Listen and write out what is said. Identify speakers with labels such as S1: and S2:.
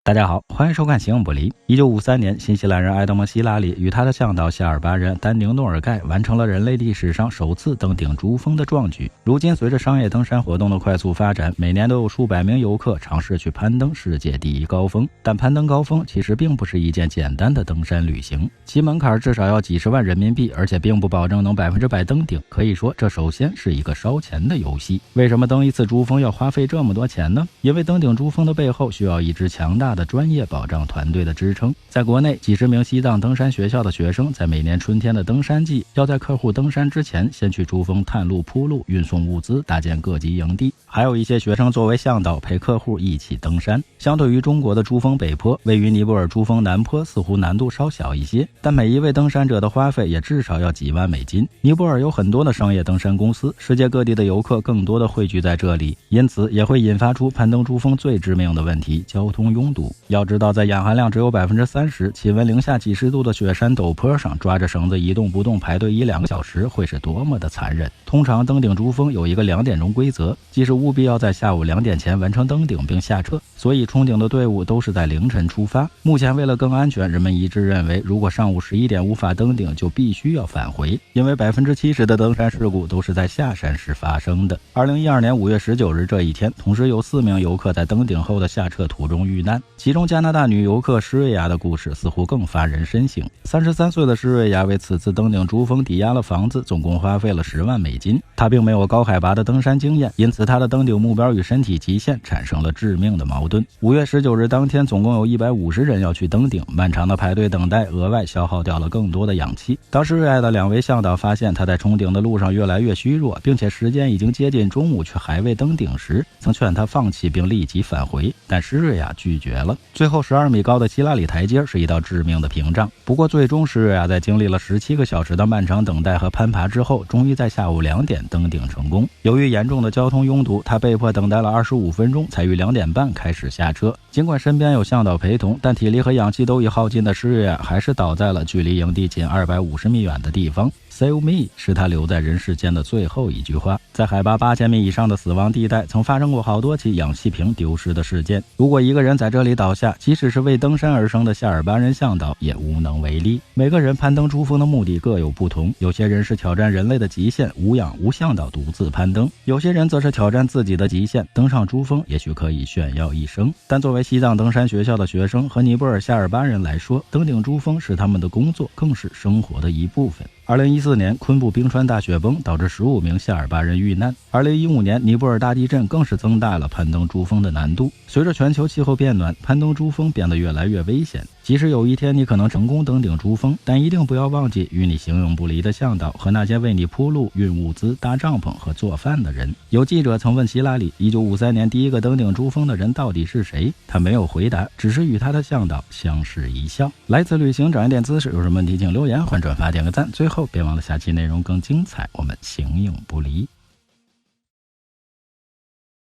S1: 大家好，欢迎收看《形影不离》。1953年，新西兰人埃德蒙·希拉里与他的向导夏尔巴人丹宁诺尔盖完成了人类历史上首次登顶珠峰的壮举。如今，随着商业登山活动的快速发展，每年都有数百名游客尝试去攀登世界第一高峰。但攀登高峰其实并不是一件简单的登山旅行，其门槛至少要几十万人民币，而且并不保证能100%登顶。可以说，这首先是一个烧钱的游戏。为什么登一次珠峰要花费这么多钱呢？因为登顶珠峰的背后需要一支强大的专业保障团队的支撑。在国内，几十名西藏登山学校的学生在每年春天的登山季，要在客户登山之前先去珠峰探路铺路，运送物资，搭建各级营地。还有一些学生作为向导陪客户一起登山。相对于中国的珠峰北坡，位于尼泊尔珠峰南坡似乎难度稍小一些，但每一位登山者的花费也至少要几万美金。尼泊尔有很多的商业登山公司，世界各地的游客更多的汇聚在这里，因此也会引发出攀登珠峰最致命的问题——交通拥堵。要知道，在氧含量只有30%、气温零下几十度的雪山陡坡上，抓着绳子一动不动排队1-2个小时，会是多么的残忍。通常登顶珠峰有一个2点钟规则，即是务必要在下午2点前完成登顶并下撤，所以冲顶的队伍都是在凌晨出发。目前为了更安全，人们一致认为，如果上午11点无法登顶，就必须要返回，因为70%的登山事故都是在下山时发生的。2012年5月19日这一天，同时有4名游客在登顶后的下撤途中遇难，其中加拿大女游客施瑞亚的故事似乎更发人深省。33岁的施瑞亚为此次登顶珠峰抵押了房子，总共花费了10万美金。她并没有高海拔的登山经验，因此她的登顶目标与身体极限产生了致命的矛盾。5月19日当天，总共有150人要去登顶，漫长的排队等待额外消耗掉了更多的氧气。当施瑞亚的2位向导发现她在冲顶的路上越来越虚弱，并且时间已经接近中午却还未登顶时，曾劝她放弃并立即返回，但施瑞亚拒绝了。最后12米高的希拉里台阶是一道致命的屏障，不过最终施瑞亚在经历了17个小时的漫长等待和攀爬之后，终于在下午2点登顶成功。由于严重的交通拥堵，他被迫等待了25分钟，才于2点半开始下车。尽管身边有向导陪同，但体力和氧气都已耗尽的施瑞亚还是倒在了距离营地仅250米远的地方。Save me 是他留在人世间的最后一句话。在海拔8000米以上的死亡地带，曾发生过好多起氧气瓶丢失的事件。如果一个人在这里倒下，即使是为登山而生的夏尔巴人向导也无能为力。每个人攀登珠峰的目的各有不同，有些人是挑战人类的极限，无氧无向导独自攀登；有些人则是挑战自己的极限，登上珠峰也许可以炫耀一生。但作为西藏登山学校的学生和尼泊尔夏尔巴人来说，登顶珠峰是他们的工作，更是生活的一部分。2014年，昆布冰川大雪崩导致15名夏尔巴人遇难。2015年，尼泊尔大地震更是增大了攀登珠峰的难度。随着全球气候变暖，攀登珠峰变得越来越危险。即使有一天你可能成功登顶珠峰，但一定不要忘记与你形影不离的向导和那些为你铺路、运物资、搭帐篷和做饭的人。有记者曾问希拉里，1953年第一个登顶珠峰的人到底是谁？他没有回答，只是与他的向导相视一笑。来自旅行长一点姿势，有什么问题请留言，欢转发点个赞。最后别忘了下期内容更精彩，我们形影不离。